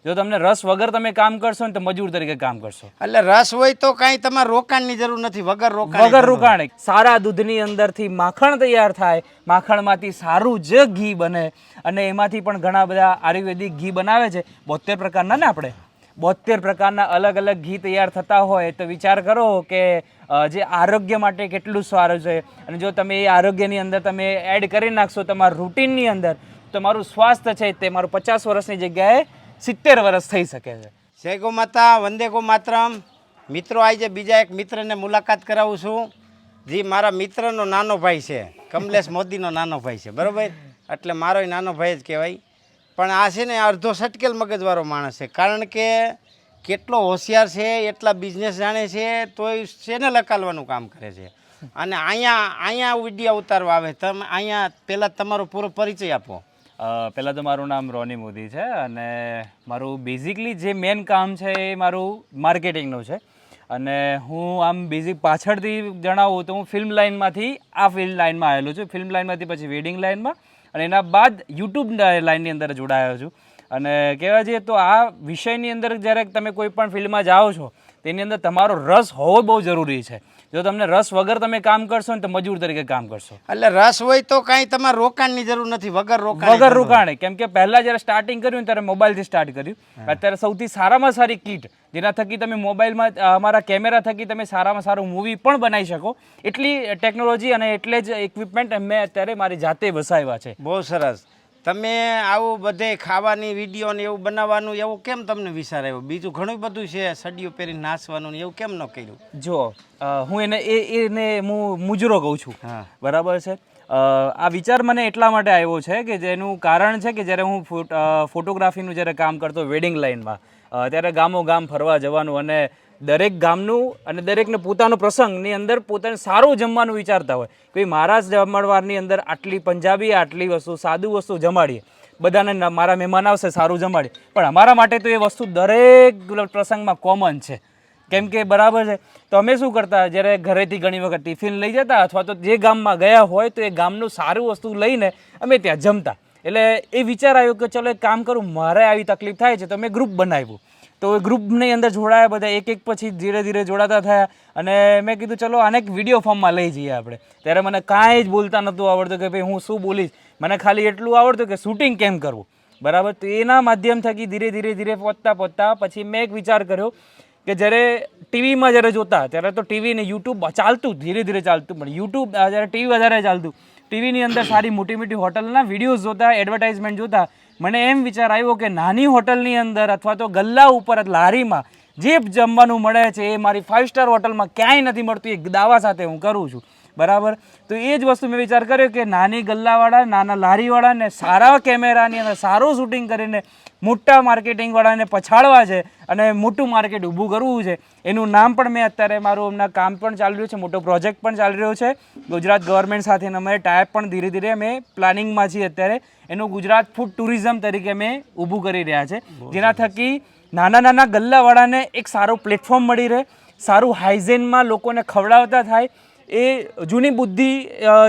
જો તમને રસ વગર તમે કામ કરશો ને તો મજૂર તરીકે કામ કરશો. એટલે રસ હોય તો કાંઈ તમારે રોકાણની જરૂર નથી, વગર રોકાણ. સારા દૂધની અંદરથી માખણ તૈયાર થાય, માખણમાંથી સારું જ ઘી બને અને એમાંથી પણ ઘણા બધા આયુર્વેદિક ઘી બનાવે છે 72 પ્રકારના ને આપણે 72 પ્રકારના અલગ અલગ ઘી તૈયાર થતા હોય તો વિચાર કરો કે જે આરોગ્ય માટે કેટલું સારું છે. અને જો તમે એ આરોગ્યની અંદર તમે એડ કરી નાખશો તમારા રૂટીનની અંદર, તમારું સ્વાસ્થ્ય છે તે મારું 50 વર્ષની જગ્યાએ 70 વર્ષ થઈ શકે છે. જય ગો માતા, વંદે ગો માતરમ. મિત્રો આજે બીજા એક મિત્રને મુલાકાત કરાવું છું, જે મારા મિત્રનો નાનો ભાઈ છે, કમલેશ મોદીનો નાનો ભાઈ છે, બરાબર. એટલે મારો નાનો ભાઈ જ કહેવાય. પણ આ છે ને અડધો સટકેલ મગજવાળો માણસ છે, કારણ કે કેટલો હોશિયાર છે, એટલા બિઝનેસ જાણે છે, તોય શેને લકાલવાનું કામ કરે છે. અને અહીંયા વિડીયો ઉતારવા આવે. તમે અહીંયા પહેલાં તમારો પૂરો પરિચય આપો. પહેલાં તો મારું નામ રોની મોદી છે અને મારું બેઝિકલી જે મેન કામ છે એ મારું માર્કેટિંગનું છે. અને હું આમ બેઝિક પાછળથી જણાવું તો હું ફિલ્મ લાઇનમાંથી આ ફિલ્મ લાઇનમાં આવેલો છું, ફિલ્મ લાઇનમાંથી પછી વેડિંગ લાઇનમાં અને એના બાદ યુટ્યુબ લાઇનની અંદર જોડાયો છું. અને કહેવા જઈએ તો આ વિષયની અંદર જ્યારે તમે કોઈ પણ ફિલ્ડમાં જાઓ છો તેની અંદર તમારો રસ હોવો બહુ જરૂરી છે. જો તમને રસ વગર તમે કામ કરશો ને તો મજૂર તરીકે કામ કરશો. એટલે રસ હોય તો કાંઈ તમારે રોકાણની જરૂર નથી, વગર રોકાણ. કેમ કે પહેલા જ્યારે સ્ટાર્ટિંગ કર્યું ને ત્યારે મોબાઈલથી સ્ટાર્ટ કર્યું. અત્યારે સૌથી સારામાં સારી કીટ જેના થકી તમે મોબાઈલમાં અમારા કેમેરા થકી તમે સારામાં સારું મૂવી પણ બનાવી શકો, એટલી ટેકનોલોજી અને એટલે જ ઇક્વિપમેન્ટ મેં અત્યારે મારી જાતે વસાવ્યા છે. બહુ સરસ. તમે આવું બધે ખાવાની વિડીયો ને એવું બનાવવાનું એવું કેમ તમને વિચાર આવ્યો? બીજું ઘણું બધું છે, સડિયું પહેરીને નાચવાનું ને એવું કેમ ન કર્યું? જો હું એને હું મુજરો કહું છું, બરાબર છે. આ વિચાર મને એટલા માટે આવ્યો છે કે જેનું કારણ છે કે જ્યારે હું ફોટોગ્રાફીનું જ્યારે કામ કરતો વેડિંગ લાઇનમાં, ત્યારે ગામો ગામ ફરવા જવાનું અને દરેક ગામનું અને દરેકને પોતાનો પ્રસંગની અંદર પોતાને સારું જમવાનું વિચારતા હોય કે મારા જ જમણવારની અંદર આટલી પંજાબી આટલી વસ્તુ સાદું વસ્તુ જમાડીએ, બધાને મારા મહેમાન આવશે સારું જમાડીએ. પણ અમારા માટે તો એ વસ્તુ દરેક પ્રસંગમાં કોમન છે. કેમ કે બરાબર છે, તો અમે શું કરતા, જ્યારે ઘરેથી ઘણી વખત ટિફિન લઈ જતા અથવા તો જે ગામમાં ગયા હોય તો એ ગામનું સારું વસ્તુ લઈને અમે ત્યાં જમતા. એટલે એ વિચાર આવ્યો કે ચલો એક કામ કરું, મારે આવી તકલીફ થાય છે તો મેં ગ્રુપ બનાવ્યું. તો એ ગ્રુપની અંદર જોડાયા બધા, એક પછી ધીરે ધીરે જોડાતા થયા અને મેં કીધું ચલો આને એક વિડીયો ફોર્મમાં લઈ જઈએ આપણે. ત્યારે મને કાંઈ જ બોલતા નહોતું આવડતું કે ભાઈ હું શું બોલીશ, મને ખાલી એટલું આવડતું કે શૂટિંગ કેમ કરવું, બરાબર. તો એના માધ્યમ થકી ધીરે ધીરે પહોંચતા પછી મેં એક વિચાર કર્યો કે જ્યારે ટીવીમાં જ્યારે જોતા ત્યારે તો ટીવી ને યુટ્યુબ ચાલતું, ધીરે ધીરે ચાલતું, પણ યુટ્યુબ જ્યારે ટીવી વધારે ચાલતું, ટીવીની અંદર સારી મોટી મોટી હોટલના વિડીયોઝ જોતા, એડવર્ટાઇઝમેન્ટ જોતા, મને એમ વિચાર આવ્યો કે નાની હોટલની અંદર અથવા તો ગલ્લા ઉપર લારીમાં જે જમવાનું મળે છે એ મારી 5 સ્ટાર હોટલમાં ક્યાંય નથી મળતું, એક દાવા સાથે હું કરું છું, બરાબર. તો એ જ વસ્તુ મેં વિચાર કર્યો કે નાની ગલ્લાવાળા, નાના લારીવાળાને સારા કેમેરાની અંદર સારું શૂટિંગ કરીને મોટા માર્કેટિંગવાળાને પછાડવા છે અને મોટું માર્કેટ ઊભું કરવું છે. એનું નામ પણ મેં અત્યારે મારું હમણાં કામ પણ ચાલી રહ્યું છે, મોટો પ્રોજેક્ટ પણ ચાલી રહ્યો છે ગુજરાત ગવર્મેન્ટ સાથે. અમે ટાઈપ પણ ધીરે ધીરે અમે પ્લાનિંગમાં છીએ અત્યારે. એનું ગુજરાત ફૂડ ટુરિઝમ તરીકે અમે ઊભું કરી રહ્યા છે, જેના થકી નાના ગલ્લાવાળાને એક સારું પ્લેટફોર્મ મળી રહે, સારું હાઇજેનમાં લોકોને ખવડાવતા થાય. એ જૂની બુદ્ધિ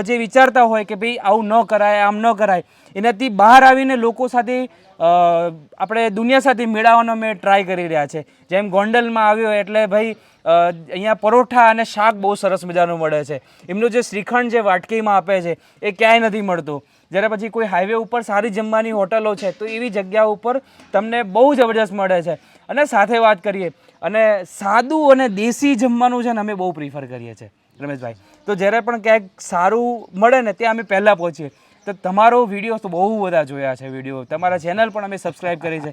જે વિચારતા હોય કે ભાઈ આવું ન કરાય, આમ ન કરાય, એનાથી બહાર આવીને લોકો સાથે આપણે દુનિયા સાથે મેળવવાનો અમે ટ્રાય કરી રહ્યા છે. જેમ ગોંડલમાં આવ્યો એટલે ભાઈ અહીંયા પરોઠા અને શાક બહુ સરસ મજાનું મળે છે. એમનું જે શ્રીખંડ જે વાટકીમાં આપે છે એ ક્યાંય નથી મળતું. જ્યારે પછી કોઈ હાઈવે ઉપર સારી જમવાની હોટલો છે તો એવી જગ્યા ઉપર તમને બહુ જબરજસ્ત મળે છે. અને સાથે વાત કરીએ અને સાદું અને દેશી જમવાનું છે ને અમે બહુ પ્રિફર કરીએ છીએ રમેશભાઈ. તો જ્યારે પણ ક્યાંક સારું મળે ને ત્યાં અમે પહેલાં પહોંચીએ. તો તમારો વિડીયો તો બહુ બધા જોયા છે, વિડીયો તમારા ચેનલ પણ અમે સબસ્ક્રાઇબ કરી છે,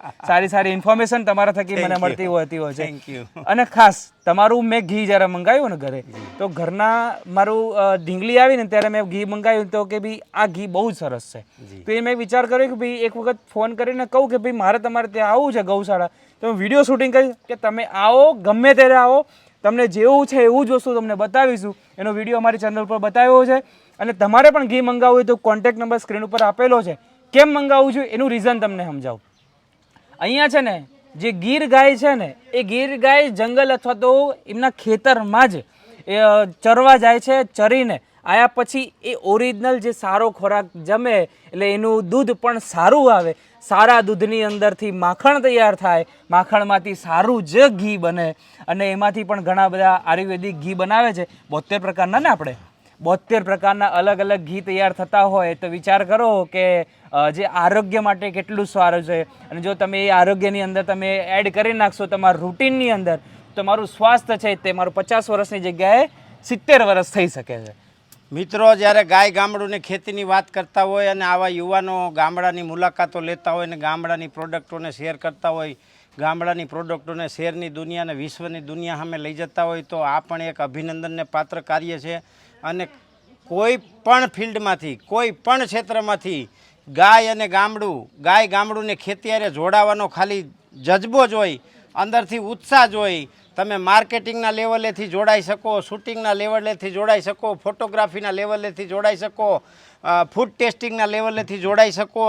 સારી ઇન્ફોર્મેશન તમારા થકી મને મળતી હોતી હોય છે. અને ખાસ તમારું મેં ઘી જ્યારે મંગાવ્યું ને ઘરે, તો ઘરના મારું ઢીંગલી આવી ને ત્યારે મેં ઘી મંગાવ્યું તો કે ભાઈ આ ઘી બહુ જ સરસ છે. તો એ મેં વિચાર કર્યો કે ભાઈ એક વખત ફોન કરીને કહું કે ભાઈ મારે તમારે ત્યાં આવવું છે ગૌશાળા, તો હું વિડીયો શૂટિંગ કરીશ કે તમે આવો, ગમે ત્યારે આવો, તમને જેવું છે એવું જ વસ્તુ તમને બતાવીશું. એનો વિડીયો અમારી ચેનલ પર બતાવ્યો છે. અને તમારે પણ ઘી મંગાવવું હોય તો કોન્ટેક્ટ નંબર સ્ક્રીન ઉપર આપેલો છે. કેમ મંગાવવું છે એનું રીઝન તમને સમજાવું. અહીંયા છે ને જે ગીર ગાય છે ને એ ગીર ગાય જંગલ અથવા તો એમના ખેતરમાં જ એ ચરવા જાય છે. ચરીને આવ્યા પછી એ ઓરિજિનલ જે સારો ખોરાક જમે એટલે એનું દૂધ પણ સારું આવે, સારા દૂધની અંદરથી માખણ તૈયાર થાય, માખણમાંથી સારું જ ઘી બને અને એમાંથી પણ ઘણા બધા આયુર્વેદિક ઘી બનાવે છે 72 પ્રકારના ને આપણે 72 પ્રકારના અલગ અલગ ઘી તૈયાર થતા હોય તો વિચાર કરો કે જે આરોગ્ય માટે કેટલું સારું છે. અને જો તમે એ આરોગ્યની અંદર તમે એડ કરી નાખશો તમારા રૂટીનની અંદર, તમારું સ્વાસ્થ્ય છે તે મારું 50 વર્ષની જગ્યાએ 70 વર્ષ થઈ શકે છે. મિત્રો, જ્યારે ગાય ગામડુંની ખેતીની વાત કરતા હોય અને આવા યુવાનો ગામડાની મુલાકાતો લેતા હોય અને ગામડાની પ્રોડક્ટોને શેર કરતા હોય, ગામડાની પ્રોડક્ટોને શહેરની દુનિયા અને વિશ્વની દુનિયા સામે લઈ જતા હોય તો આ પણ એક અભિનંદનને પાત્ર કાર્ય છે. અને કોઈ પણ ફિલ્ડમાંથી, કોઈ પણ ક્ષેત્રમાંથી ગાય અને ગામડુંને ખેતી હારે જોડાવાનો ખાલી જજ્બો જોઈ, અંદરથી ઉત્સાહ જોઈ તમે માર્કેટિંગના લેવલેથી જોડાઈ શકો, શૂટિંગના લેવલેથી જોડાઈ શકો, ફોટોગ્રાફીના લેવલેથી જોડાઈ શકો, ફૂડ ટેસ્ટિંગના લેવલેથી જોડાઈ શકો,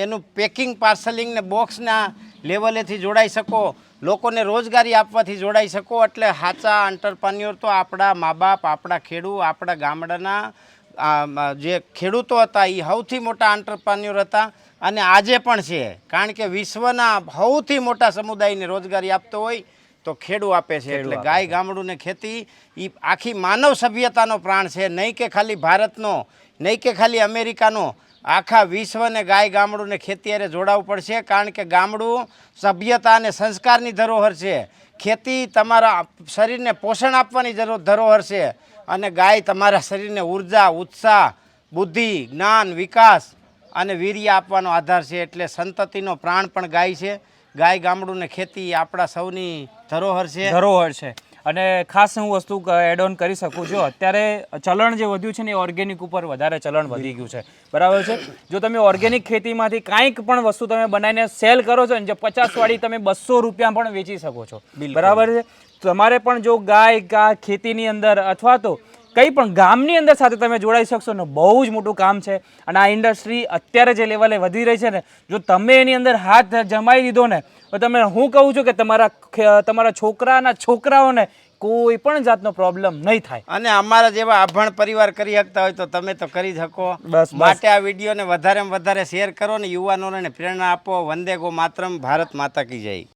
એનું પેકિંગ પાર્સલિંગ ને બોક્સના લેવલેથી જોડાઈ શકો, લોકોને રોજગારી આપવાથી જોડાઈ શકો. એટલે સાચા એન્ટરપ્રેન્યોર તો આપણા મા બાપ, આપણા ખેડૂત, આપણા ગામડાના જે ખેડૂતો હતા એ સૌથી મોટા એન્ટરપ્રેન્યોર હતા અને આજે પણ છે. કારણ કે વિશ્વના સૌથી મોટા સમુદાયને રોજગારી આપતો હોય તો ખેડૂ આપે છે. એટલે ગાય ગામડું ને ખેતી એ આખી માનવ સભ્યતાનો પ્રાણ છે. નહીં કે ખાલી ભારતનો, નહીં કે ખાલી અમેરિકાનો, આખા વિશ્વને ગાય ગામડું ને ખેતી હારે જોડાવવું પડશે. કારણ કે ગામડું સભ્યતા અને સંસ્કારની ધરોહર છે, ખેતી તમારા શરીરને પોષણ આપવાની ધરોહર છે અને ગાય તમારા શરીરને ઉર્જા, ઉત્સાહ, બુદ્ધિ, જ્ઞાન, વિકાસ અને વીર્ય આપવાનો આધાર છે. એટલે સંતતિનો પ્રાણ પણ ગાય છે. ગાય ગામડું ને ખેતી આપણા સૌની ધરોહર છે. અને ખાસ હું વસ્તુ એડ ઓન કરી શકું છું, અત્યારે ચલણ જે વધ્યું છે ને એ ઓર્ગેનિક ઉપર વધારે ચલણ વધી ગયું છે, બરાબર છે. જો તમે ઓર્ગેનિક ખેતીમાંથી કાંઈક પણ વસ્તુ તમે બનાવીને સેલ કરો છો ને, જે 50 વાળી તમે 200 રૂપિયા પણ વેચી શકો છો, બરાબર છે. તમારે પણ જો ગાય ખેતીની અંદર અથવા તો કંઈ પણ ગામની અંદર સાથે તમે જોડાઈ શકશો ને, બહુ જ મોટું કામ છે. અને આ ઇન્ડસ્ટ્રી અત્યારે જે લેવલે વધી રહી છે ને, જો તમે એની અંદર હાથ જમાઈ દીધો ને તો તમે, હું કહું છું કે તમારા છોકરાના છોકરાઓને કોઈ પણ જાતનો પ્રોબ્લેમ નહીં થાય. અને અમારા જેવા અભણ પરિવાર કરી શકતા હોય તો તમે તો કરી શકો. માટે આ વિડીયોને વધારેમાં વધારે શેર કરો ને યુવાનોને પ્રેરણા આપો. વંદે ગો માતરમ. ભારત માતા કી જય.